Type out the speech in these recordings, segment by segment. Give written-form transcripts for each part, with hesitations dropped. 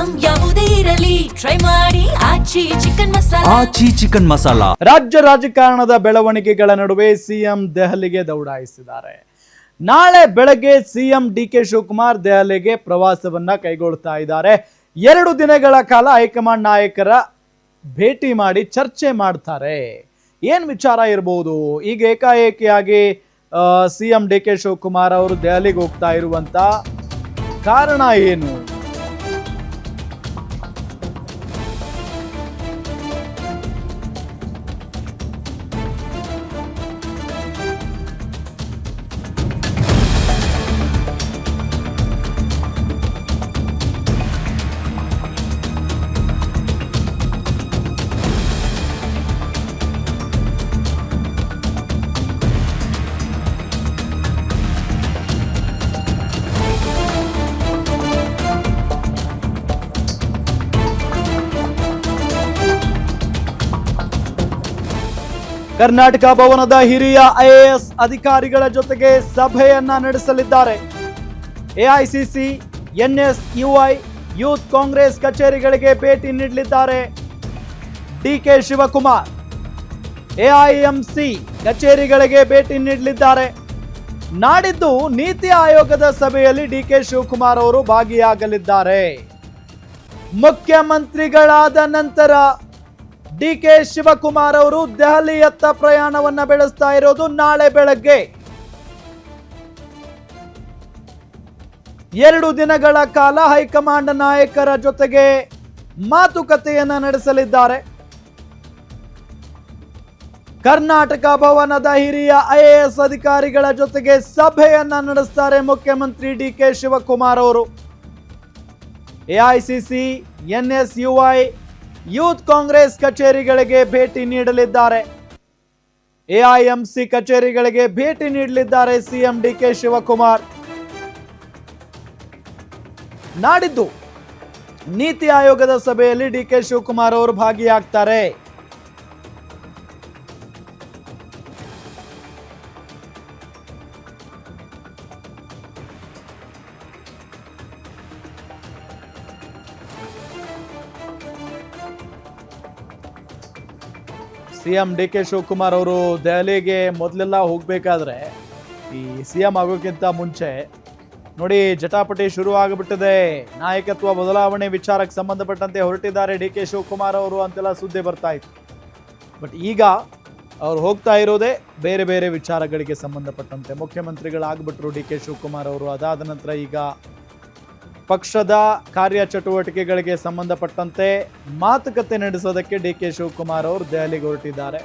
Item ಯಾವುದೇ ಇರಲಿ try ಮಾಡಿ ಆಚಿ ಚಿಕನ್ ಮಸಾಲಾ. ರಾಜ್ಯ ರಾಜಕಾರಣದ ಬೆಳವಣಿಗೆಗಳ ನಡುವೆ ಸಿಎಂ ದೆಹಲಿಗೆ ದೌಡಾಯಿಸಿದ್ದಾರೆ. ನಾಳೆ ಬೆಳಗ್ಗೆ ಸಿಎಂ ಡಿಕೆ ಶಿವಕುಮಾರ್ ದೆಹಲಿಗೆ ಪ್ರವಾಸವನ್ನ ಕೈಗೊಳ್ತಾ ಇದ್ದಾರೆ. 2 ದಿನಗಳ ಕಾಲ ಹೈಕಮಾಂಡ್ ನಾಯಕರ ಭೇಟಿ ಮಾಡಿ ಚರ್ಚೆ ಮಾಡ್ತಾರೆ. ಏನ್ ವಿಚಾರ ಇರಬಹುದು? ಈಗ ಏಕಾಏಕಿಯಾಗಿ ಸಿಎಂ ಡಿಕೆ ಶಿವಕುಮಾರ್ ಅವರು ದೆಹಲಿಗೆ ಹೋಗ್ತಾ ಇರುವಂತ ಕಾರಣ ಏನು? ಕರ್ನಾಟಕ ಭವನದ ಹಿರಿಯ ಐಎಎಸ್ ಅಧಿಕಾರಿಗಳ ಜೊತೆಗೆ ಸಭೆಯನ್ನ ನಡೆಸಲಿದ್ದಾರೆ. ಎಐಸಿಸಿ, ಎನ್ಎಸ್ಯುಐ, ಯೂತ್ ಕಾಂಗ್ರೆಸ್ ಕಚೇರಿಗಳಿಗೆ ಭೇಟಿ ನೀಡಲಿದ್ದಾರೆ ಡಿಕೆ ಶಿವಕುಮಾರ್. ಎಐಎಂಸಿ ಕಚೇರಿಗಳಿಗೆ ಭೇಟಿ ನೀಡಲಿದ್ದಾರೆ. ನಾಡಿದ್ದು ನೀತಿ ಆಯೋಗದ ಸಭೆಯಲ್ಲಿ ಡಿಕೆ ಶಿವಕುಮಾರ್ ಅವರು ಭಾಗಿಯಾಗಲಿದ್ದಾರೆ. ಮುಖ್ಯಮಂತ್ರಿಗಳಾದ ನಂತರ ಡಿಕೆ ಶಿವಕುಮಾರ್ ಅವರು ದೆಹಲಿಯತ್ತ ಪ್ರಯಾಣವನ್ನ ಬೆಳೆಸ್ತಾ ಇರೋದು. ನಾಳೆ ಬೆಳಗ್ಗೆ 2 ದಿನಗಳ ಕಾಲ ಹೈಕಮಾಂಡ್ ನಾಯಕರ ಜೊತೆಗೆ ಮಾತುಕತೆಯನ್ನ ನಡೆಸಲಿದ್ದಾರೆ. ಕರ್ನಾಟಕ ಭವನದ ಹಿರಿಯ ಐಎಎಸ್ ಅಧಿಕಾರಿಗಳ ಜೊತೆಗೆ ಸಭೆಯನ್ನ ನಡೆಸ್ತಾರೆ ಮುಖ್ಯಮಂತ್ರಿ ಡಿಕೆ ಶಿವಕುಮಾರ್ ಅವರು. ಎಐಸಿಸಿ, ಎನ್ಎಸ್ಯುಐ, ಯೂತ್ ಕಾಂಗ್ರೆಸ್ ಕಚೇರಿಗಳಿಗೆ ಭೇಟಿ ನೀಡಲಿದ್ದಾರೆ. ಎಐಎಂಸಿ ಕಚೇರಿಗಳಿಗೆ ಭೇಟಿ ನೀಡಲಿದ್ದಾರೆ ಸಿಎಂ ಡಿಕೆ ಶಿವಕುಮಾರ್. ನಾಡಿದ್ದು ನೀತಿ ಆಯೋಗದ ಸಭೆಯಲ್ಲಿ ಡಿಕೆ ಶಿವಕುಮಾರ್ ಅವರು ಭಾಗಿಯಾಗ್ತಾರೆ. ಸಿಎಂ ಡಿಕೆ ಶಿವಕುಮಾರ್ ಅವರು ದೆಹಲಿಗೆ ಮೊದಲೆಲ್ಲ ಹೋಗಬೇಕಾದ್ರೆ ಈ ಸಿಎಂ ಆಗೋಕ್ಕಿಂತ ಮುಂಚೆ ನೋಡಿ ಜಟಾಪಟಿ ಶುರು ಆಗಿಬಿಟ್ಟಿದೆ. ನಾಯಕತ್ವ ಬದಲಾವಣೆ ವಿಚಾರಕ್ಕೆ ಸಂಬಂಧಪಟ್ಟಂತೆ ಹೊರಟಿದ್ದಾರೆ ಡಿಕೆ ಶಿವಕುಮಾರ್ ಅವರು ಅಂತೆಲ್ಲ ಸುದ್ದಿ ಬರ್ತಾ ಇತ್ತು. ಬಟ್ ಈಗ ಅವ್ರು ಹೋಗ್ತಾ ಇರೋದೇ ಬೇರೆ ಬೇರೆ ವಿಚಾರಗಳಿಗೆ ಸಂಬಂಧಪಟ್ಟಂತೆ. ಮುಖ್ಯಮಂತ್ರಿಗಳಾಗ್ಬಿಟ್ರು ಡಿಕೆ ಶಿವಕುಮಾರ್ ಅವರು. ಅದಾದ ನಂತರ ಈಗ ಪಕ್ಷದ ಕಾರ್ಯಚಟುವಟಿಕೆಗಳಿಗೆ ಸಂಬಂಧಪಟ್ಟಂತೆ ಮಾತುಕತೆ ನಡೆಸೋದಕ್ಕೆ ಡಿಕೆ ಶಿವಕುಮಾರ್ ಅವರು ದೆಹಲಿಗೆ ಹೊರಟಿದ್ದಾರೆ.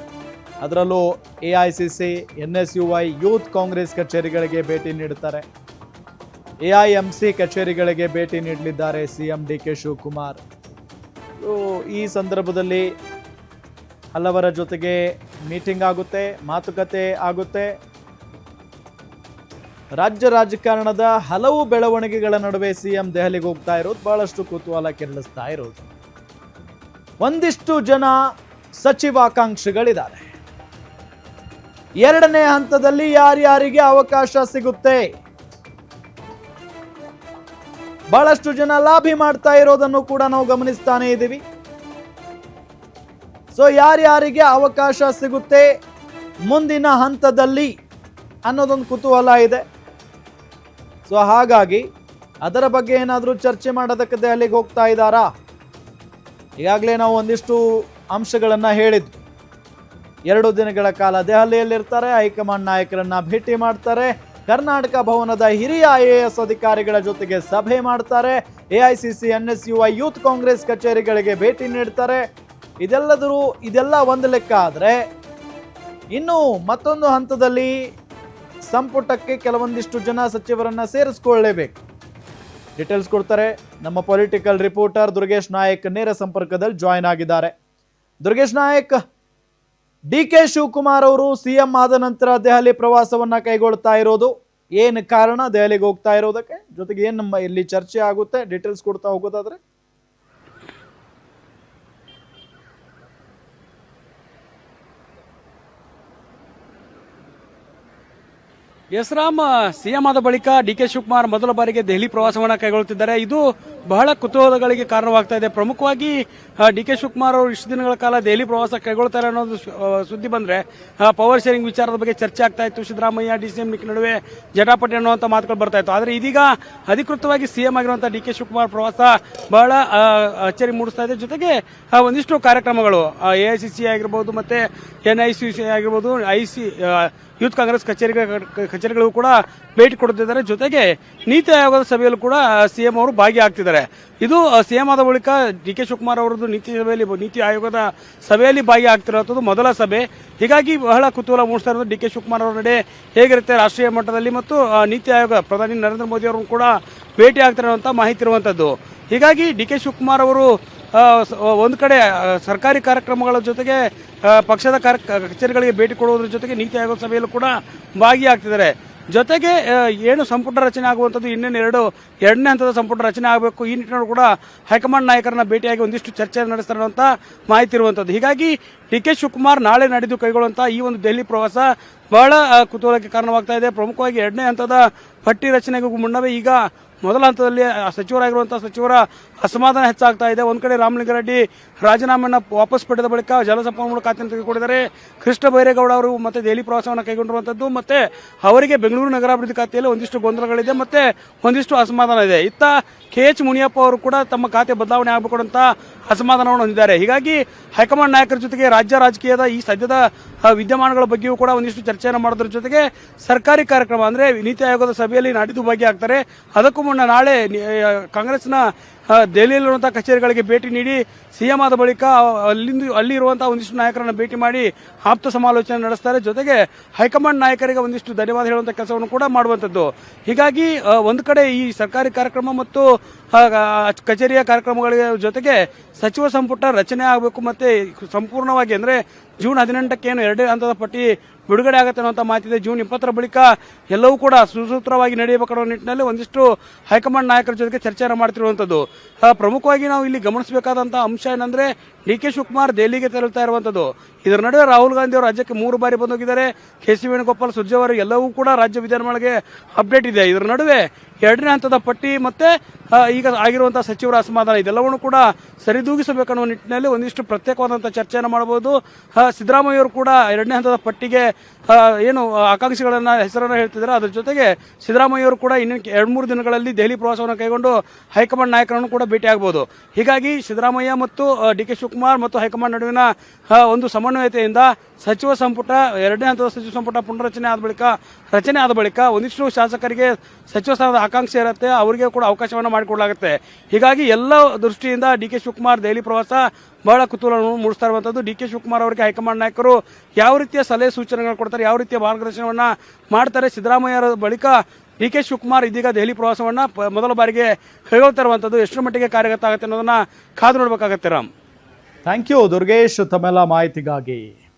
ಅದರಲ್ಲೂ ಎಐಸಿಸಿ, ಎನ್ಎಸ್ಯುಐ, ಯೂತ್ ಕಾಂಗ್ರೆಸ್ ಕಚೇರಿಗಳಿಗೆ ಭೇಟಿ ನೀಡುತ್ತಾರೆ. ಎಐಎಂಸಿ ಕಚೇರಿಗಳಿಗೆ ಭೇಟಿ ನೀಡಲಿದ್ದಾರೆ ಸಿಎಂ ಡಿಕೆ ಶಿವಕುಮಾರ್. ಈ ಸಂದರ್ಭದಲ್ಲಿ ಹಲವರ ಜೊತೆಗೆ ಮೀಟಿಂಗ್ ಆಗುತ್ತೆ, ಮಾತುಕತೆ ಆಗುತ್ತೆ. ರಾಜ್ಯ ರಾಜಕಾರಣದ ಹಲವು ಬೆಳವಣಿಗೆಗಳ ನಡುವೆ ಸಿಎಂ ದೆಹಲಿಗೆ ಹೋಗ್ತಾ ಇರೋದು ಬಹಳಷ್ಟು ಕುತೂಹಲ ಕೆರಳಿಸ್ತಾ ಇರೋದು. ಒಂದಿಷ್ಟು ಜನ ಸಚಿವಾಕಾಂಕ್ಷಿಗಳಿದ್ದಾರೆ. 2ನೇ ಹಂತದಲ್ಲಿ ಯಾರ್ಯಾರಿಗೆ ಅವಕಾಶ ಸಿಗುತ್ತೆ? ಬಹಳಷ್ಟು ಜನ ಲಾಭಿ ಮಾಡ್ತಾ ಇರೋದನ್ನು ಕೂಡ ನಾವು ಗಮನಿಸ್ತಾನೆ ಇದ್ದೀವಿ. ಸೊ ಯಾರ್ಯಾರಿಗೆ ಅವಕಾಶ ಸಿಗುತ್ತೆ ಮುಂದಿನ ಹಂತದಲ್ಲಿ ಅನ್ನೋದೊಂದು ಕುತೂಹಲ ಇದೆ. ಸೊ ಹಾಗಾಗಿ ಅದರ ಬಗ್ಗೆ ಏನಾದರೂ ಚರ್ಚೆ ಮಾಡೋದಕ್ಕೆ ದೆಹಲಿಗೆ ಹೋಗ್ತಾ ಇದ್ದಾರಾ? ಈಗಾಗಲೇ ನಾವು ಒಂದಿಷ್ಟು ಅಂಶಗಳನ್ನು ಹೇಳಿದ್ವಿ. 2 ದಿನಗಳ ಕಾಲ ದೆಹಲಿಯಲ್ಲಿರ್ತಾರೆ. ಹೈಕಮಾಂಡ್ ನಾಯಕರನ್ನ ಭೇಟಿ ಮಾಡ್ತಾರೆ. ಕರ್ನಾಟಕ ಭವನದ ಹಿರಿಯ ಐಎಎಸ್ ಅಧಿಕಾರಿಗಳ ಜೊತೆಗೆ ಸಭೆ ಮಾಡ್ತಾರೆ. ಎಐಸಿಸಿ, ಎನ್ಎಸ್ಯುಐ, ಯೂತ್ ಕಾಂಗ್ರೆಸ್ ಕಚೇರಿಗಳಿಗೆ ಭೇಟಿ ನೀಡ್ತಾರೆ. ಇದೆಲ್ಲ ಒಂದು ಲೆಕ್ಕ ಆದರೆ ಇನ್ನು ಮತ್ತೊಂದು ಹಂತದಲ್ಲಿ ಸಂಪುಟಕ್ಕೆ ಕೆಲವೊಂದಿಷ್ಟು ಜನ ಸಚಿವರನ್ನ ಸೇರಿಸಿಕೊಳ್ಳಲೇಬೇಕು. ಡೀಟೇಲ್ಸ್ ಕೊಡ್ತಾರೆ ನಮ್ಮ ಪೊಲಿಟಿಕಲ್ ರಿಪೋರ್ಟರ್ ದುರ್ಗೇಶ್ ನಾಯಕ್. ನೇರ ಸಂಪರ್ಕದಲ್ಲಿ ಜಾಯಿನ್ ಆಗಿದ್ದಾರೆ. ದುರ್ಗೇಶ್ ನಾಯಕ್, ಡಿಕೆ ಶಿವಕುಮಾರ್ ಅವರು ಸಿಎಂ ಆದ ನಂತರ ದೆಹಲಿ ಪ್ರವಾಸವನ್ನ ಕೈಗೊಳ್ತಾ ಇರೋದು ಏನು ಕಾರಣ? ದೆಹಲಿಗೆ ಹೋಗ್ತಾ ಇರೋದಕ್ಕೆ ಜೊತೆಗೆ ಏನು ನಮ್ಮ ಇಲ್ಲಿ ಚರ್ಚೆ ಆಗುತ್ತೆ? ಡೀಟೇಲ್ಸ್ ಕೊಡ್ತಾ ಹೋಗೋದಾದ್ರೆ. ಎಸ್ ರಾಮ್, ಸಿಎಂ ಆದ ಬಳಿಕ ಡಿ.ಕೆ. ಶಿವಕುಮಾರ್ ಮೊದಲ ಬಾರಿಗೆ ದೆಹಲಿ ಪ್ರವಾಸವನ್ನು ಕೈಗೊಳ್ಳುತ್ತಿದ್ದಾರೆ. ಇದು ಬಹಳ ಕುತೂಹಲಗಳಿಗೆ ಕಾರಣವಾಗ್ತಾ ಇದೆ. ಪ್ರಮುಖವಾಗಿ ಡಿ.ಕೆ. ಶಿವಕುಮಾರ್ ಅವರು ಇಷ್ಟು ದಿನಗಳ ಕಾಲ ದೆಹಲಿ ಪ್ರವಾಸ ಕೈಗೊಳ್ತಾರೆ ಅನ್ನೋದು ಸುದ್ದಿ ಬಂದ್ರೆ ಪವರ್ ಶೇರಿಂಗ್ ವಿಚಾರದ ಬಗ್ಗೆ ಚರ್ಚೆ ಆಗ್ತಾ ಇತ್ತು. ಸಿದ್ದರಾಮಯ್ಯ ಡಿಸಿಎಂ ನಡುವೆ ಜಟಾಪಟಿ ಅನ್ನುವಂಥ ಮಾತುಗಳು ಬರ್ತಾ ಇತ್ತು. ಆದರೆ ಇದೀಗ ಅಧಿಕೃತವಾಗಿ ಸಿಎಂ ಆಗಿರುವಂತಹ ಡಿ.ಕೆ. ಶಿವಕುಮಾರ್ ಪ್ರವಾಸ ಬಹಳ ಅಚ್ಚರಿ ಮೂಡಿಸ್ತಾ ಇದೆ. ಜೊತೆಗೆ ಒಂದಿಷ್ಟು ಕಾರ್ಯಕ್ರಮಗಳು AICC ಆಗಿರ್ಬೋದು, ಮತ್ತೆ NICC ಆಗಿರ್ಬೋದು, ಯೂತ್ ಕಾಂಗ್ರೆಸ್ ಕಚೇರಿಗಳಿಗೂ ಕೂಡ ಭೇಟಿ ಕೊಡುತ್ತಿದ್ದಾರೆ. ಜೊತೆಗೆ ನೀತಿ ಆಯೋಗದ ಸಭೆಯಲ್ಲೂ ಕೂಡ ಸಿಎಂ ಅವರು ಭಾಗಿಯಾಗ್ತಿದ್ದಾರೆ. ಇದು ಸಿಎಂ ಆದ ಬಳಿಕ ಡಿ.ಕೆ. ಶಿವಕುಮಾರ್ ಅವರದ್ದು ನೀತಿ ಆಯೋಗದ ಸಭೆಯಲ್ಲಿ ಭಾಗಿಯಾಗ್ತಿರೋದು ಮೊದಲ ಸಭೆ. ಹೀಗಾಗಿ ಬಹಳ ಕುತೂಹಲ ಮೂಡಿಸ್ತಾ ಇರೋದು ಡಿ.ಕೆ. ಶಿವಕುಮಾರ್ ಅವರ ನಡೆ ಹೇಗಿರುತ್ತೆ ರಾಷ್ಟ್ರೀಯ ಮಟ್ಟದಲ್ಲಿ, ಮತ್ತು ನೀತಿ ಆಯೋಗ ಪ್ರಧಾನಿ ನರೇಂದ್ರ ಮೋದಿ ಅವರು ಕೂಡ ಭೇಟಿ ಆಗ್ತಿರುವಂಥ ಮಾಹಿತಿ ಇರುವಂಥದ್ದು. ಹೀಗಾಗಿ ಡಿ.ಕೆ. ಶಿವಕುಮಾರ್ ಅವರು ಒಂದು ಕಡೆ ಸರ್ಕಾರಿ ಕಾರ್ಯಕ್ರಮಗಳ ಜೊತೆಗೆ ಪಕ್ಷದ ಕಚೇರಿಗಳಿಗೆ ಭೇಟಿ ಕೊಡುವುದರ ಜೊತೆಗೆ ನೀತಿ ಆಯೋಗದ ಸಭೆಯಲ್ಲೂ ಕೂಡ ಭಾಗಿಯಾಗ್ತಿದ್ದಾರೆ. ಜೊತೆಗೆ ಏನು ಸಂಪುಟ ರಚನೆ ಆಗುವಂಥದ್ದು ಇನ್ನೇನು ಎರಡನೇ ಹಂತದ ಸಂಪುಟ ರಚನೆ ಆಗಬೇಕು. ಈ ನಿಟ್ಟಿನಲ್ಲಿ ಕೂಡ ಹೈಕಮಾಂಡ್ ನಾಯಕರನ್ನ ಭೇಟಿಯಾಗಿ ಒಂದಿಷ್ಟು ಚರ್ಚೆ ನಡೆಸ್ತಾರೆ ಅಂತ ಮಾಹಿತಿ ಇರುವಂಥದ್ದು. ಹೀಗಾಗಿ ಡಿ.ಕೆ. ಶಿವಕುಮಾರ್ ನಾಳೆ ನಾಡಿದ್ದು ಕೈಗೊಳ್ಳುವಂಥ ಈ ಒಂದು ದೆಹಲಿ ಪ್ರವಾಸ ಬಹಳ ಕುತೂಹಲಕ್ಕೆ ಕಾರಣವಾಗ್ತಾ ಇದೆ. ಪ್ರಮುಖವಾಗಿ ಎರಡನೇ ಹಂತದ ಪಟ್ಟಿ ರಚನೆಗೂ ಮುನ್ನವೇ ಈಗ ಮೊದಲ ಹಂತದಲ್ಲಿ ಸಚಿವರಾಗಿರುವಂತಹ ಸಚಿವರ ಅಸಮಾಧಾನ ಹೆಚ್ಚಾಗ್ತಾ ಇದೆ. ಒಂದ್ ಕಡೆ ರಾಮಲಿಂಗಾರೆಡ್ಡಿ ರಾಜೀನಾಮೆಯನ್ನು ವಾಪಸ್ ಪಡೆದ ಬಳಿಕ ಜಲಸಂಪನ್ಮೂಲ ಖಾತೆಯನ್ನು ತೆಗೆದುಕೊಂಡಿದ್ದಾರೆ. ಕೃಷ್ಣ ಬೈರೇಗೌಡ ಅವರು ಮತ್ತೆ ದೆಹಲಿ ಪ್ರವಾಸವನ್ನು ಕೈಗೊಂಡಿರುವಂತದ್ದು, ಮತ್ತೆ ಅವರಿಗೆ ಬೆಂಗಳೂರು ನಗರಾಭಿವೃದ್ಧಿ ಖಾತೆಯಲ್ಲಿ ಒಂದಿಷ್ಟು ಗೊಂದಲಗಳಿದೆ, ಮತ್ತೆ ಒಂದಿಷ್ಟು ಅಸಮಾಧಾನ ಇದೆ. ಇತ್ತ KH ಮುನಿಯಪ್ಪ ಅವರು ಕೂಡ ತಮ್ಮ ಖಾತೆ ಬದಲಾವಣೆ ಆಗಬೇಕು ಅಂತ ಅಸಮಾಧಾನವನ್ನು ಹೊಂದಿದ್ದಾರೆ. ಹೀಗಾಗಿ ಹೈಕಮಾಂಡ್ ನಾಯಕರ ಜೊತೆಗೆ ರಾಜ್ಯ ರಾಜಕೀಯದ ಈ ಸದ್ಯದ ವಿದ್ಯಮಾನಗಳ ಬಗ್ಗೆಯೂ ಕೂಡ ಒಂದಿಷ್ಟು ಚರ್ಚೆಯನ್ನು ಮಾಡೋದ್ರ ಜೊತೆಗೆ ಸರ್ಕಾರಿ ಕಾರ್ಯಕ್ರಮ ಅಂದ್ರೆ ನೀತಿ ಆಯೋಗದ ಸಭೆಯಲ್ಲಿ ನಾಡಿದ್ದು ಭಾಗಿಯಾಗ್ತಾರೆ. ಅದಕ್ಕೂ ಮುನ್ನ ನಾಳೆ ಕಾಂಗ್ರೆಸ್ನ ದೆಹಲಿಯಲ್ಲಿರುವಂತಹ ಕಚೇರಿಗಳಿಗೆ ಭೇಟಿ ನೀಡಿ ಸಿಎಂ ಆದ ಬಳಿಕ ಅಲ್ಲಿ ಇರುವಂತಹ ಒಂದಿಷ್ಟು ನಾಯಕರನ್ನು ಭೇಟಿ ಮಾಡಿ ಆಪ್ತ ಸಮಾಲೋಚನೆ ನಡೆಸ್ತಾರೆ. ಜೊತೆಗೆ ಹೈಕಮಾಂಡ್ ನಾಯಕರಿಗೆ ಒಂದಿಷ್ಟು ಧನ್ಯವಾದ ಹೇಳುವಂತಹ ಕೆಲಸವನ್ನು ಕೂಡ ಮಾಡುವಂತದ್ದು. ಹೀಗಾಗಿ ಒಂದು ಕಡೆ ಈ ಸರ್ಕಾರಿ ಕಾರ್ಯಕ್ರಮ ಮತ್ತು ಕಚೇರಿಯ ಕಾರ್ಯಕ್ರಮಗಳ ಜೊತೆಗೆ ಸಚಿವ ಸಂಪುಟ ರಚನೆ ಆಗಬೇಕು, ಮತ್ತೆ ಸಂಪೂರ್ಣವಾಗಿ ಅಂದ್ರೆ ಜೂನ್ 18ಕ್ಕೆ ಏನು ಎರಡನೇ ಹಂತದ ಪಟ್ಟಿ ಬಿಡುಗಡೆ ಆಗುತ್ತೆ ಅನ್ನುವಂಥ ಮಾತಿದೆ. ಜೂನ್ 20ರ ಬಳಿಕ ಎಲ್ಲವೂ ಕೂಡ ಸುಸೂತ್ರವಾಗಿ ನಡೆಯಬೇಕನ್ನೋ ನಿಟ್ಟಿನಲ್ಲಿ ಒಂದಿಷ್ಟು ಹೈಕಮಾಂಡ್ ನಾಯಕರ ಜೊತೆಗೆ ಚರ್ಚೆಯನ್ನು ಮಾಡ್ತಿರುವಂಥದ್ದು. ಪ್ರಮುಖವಾಗಿ ನಾವು ಇಲ್ಲಿ ಗಮನಿಸಬೇಕಾದಂತಹ ಅಂಶ ಏನಂದ್ರೆ ಡಿ.ಕೆ. ಶಿವಕುಮಾರ್ ದೆಹಲಿಗೆ ತೆರಳುತ್ತಾ ಇರುವಂಥದ್ದು. ಇದರ ನಡುವೆ ರಾಹುಲ್ ಗಾಂಧಿ ಅವರು ರಾಜ್ಯಕ್ಕೆ 3 ಬಾರಿ ಬಂದೋಗಿದ್ದಾರೆ. ಕೆ.ಸಿ. ವೇಣುಗೋಪಾಲ್, ಸುರ್ಜೇವಾಲ ಎಲ್ಲವೂ ಕೂಡ ರಾಜ್ಯ ವಿಧಾನಸಭೆಗೆ ಅಪ್ಡೇಟ್ ಇದೆ. ಇದರ ನಡುವೆ ಎರಡನೇ ಹಂತದ ಪಟ್ಟಿ ಮತ್ತೆ ಈಗ ಆಗಿರುವಂತಹ ಸಚಿವರ ಅಸಮಾಧಾನ ಇದೆಲ್ಲವನ್ನೂ ಕೂಡ ಸರಿದೂಗಿಸಬೇಕನ್ನುವ ನಿಟ್ಟಿನಲ್ಲಿ ಒಂದಿಷ್ಟು ಪ್ರತ್ಯೇಕವಾದಂತಹ ಚರ್ಚೆಯನ್ನು ಮಾಡಬಹುದು. ಸಿದ್ದರಾಮಯ್ಯ ಅವರು ಕೂಡ ಎರಡನೇ ಹಂತದ ಪಟ್ಟಿಗೆ ಏನು ಆಕಾಂಕ್ಷಿಗಳನ್ನ ಹೆಸರನ್ನು ಹೇಳ್ತಿದ್ದಾರೆ. ಅದರ ಜೊತೆಗೆ ಸಿದ್ದರಾಮಯ್ಯ ಅವರು ಕೂಡ ಇನ್ನು 2-3 ದಿನಗಳಲ್ಲಿ ದೆಹಲಿ ಪ್ರವಾಸವನ್ನು ಕೈಗೊಂಡು ಹೈಕಮಾಂಡ್ ನಾಯಕರನ್ನು ಕೂಡ ಭೇಟಿ ಆಗಬಹುದು. ಹೀಗಾಗಿ ಸಿದ್ದರಾಮಯ್ಯ ಮತ್ತು ಡಿ.ಕೆ. ಶಿವಕುಮಾರ್ ಮತ್ತು ಹೈಕಮಾಂಡ್ ನಡುವಿನ ಒಂದು ಸಮನ್ವಯತೆಯಿಂದ ಸಚಿವ ಸಂಪುಟ ಎರಡನೇ ಹಂತದ ಸಚಿವ ಸಂಪುಟ ಪುನರ್ರಚನೆ ಆದ ಬಳಿಕ ಒಂದಿಷ್ಟು ಶಾಸಕರಿಗೆ ಸಚಿವ ಸ್ಥಾನದ ಆಕಾಂಕ್ಷೆ ಇರುತ್ತೆ, ಅವರಿಗೆ ಕೂಡ ಅವಕಾಶವನ್ನು ಮಾಡಿಕೊಡಲಾಗುತ್ತೆ. ಹೀಗಾಗಿ ಎಲ್ಲ ದೃಷ್ಟಿಯಿಂದ ಡಿ.ಕೆ. ಶಿವಕುಮಾರ್ ದೆಹಲಿ ಪ್ರವಾಸ ಬಹಳ ಕುತೂಹಲವನ್ನು ಮೂಡಿಸ್ತಾ ಇರುವಂತದ್ದು. ಡಿ.ಕೆ. ಶಿವಕುಮಾರ್ ಅವರಿಗೆ ಹೈಕಮಾಂಡ್ ನಾಯಕರು ಯಾವ ರೀತಿಯ ಸಲಹೆ ಸೂಚನೆಗಳು ಕೊಡ್ತಾರೆ, ಯಾವ ರೀತಿಯ ಮಾರ್ಗದರ್ಶನವನ್ನ ಮಾಡ್ತಾರೆ, ಸಿದ್ದರಾಮಯ್ಯ ಬಳಿಕ ಡಿ.ಕೆ. ಶಿವಕುಮಾರ್ ಇದೀಗ ದೆಹಲಿ ಪ್ರವಾಸವನ್ನ ಮೊದಲ ಬಾರಿಗೆ ಕೈಗೊಳ್ತಾ ಇರುವಂತದ್ದು ಎಷ್ಟರ ಮಟ್ಟಿಗೆ ಕಾರ್ಯಗತ ಆಗುತ್ತೆ ಅನ್ನೋದನ್ನ ಕಾದು ನೋಡಬೇಕಾಗತ್ತೆ. ರಾಮ್, ಥ್ಯಾಂಕ್ ಯು ದುರ್ಗೇಶ್ ತಮ್ಮೆಲ್ಲ ಮಾಹಿತಿಗಾಗಿ.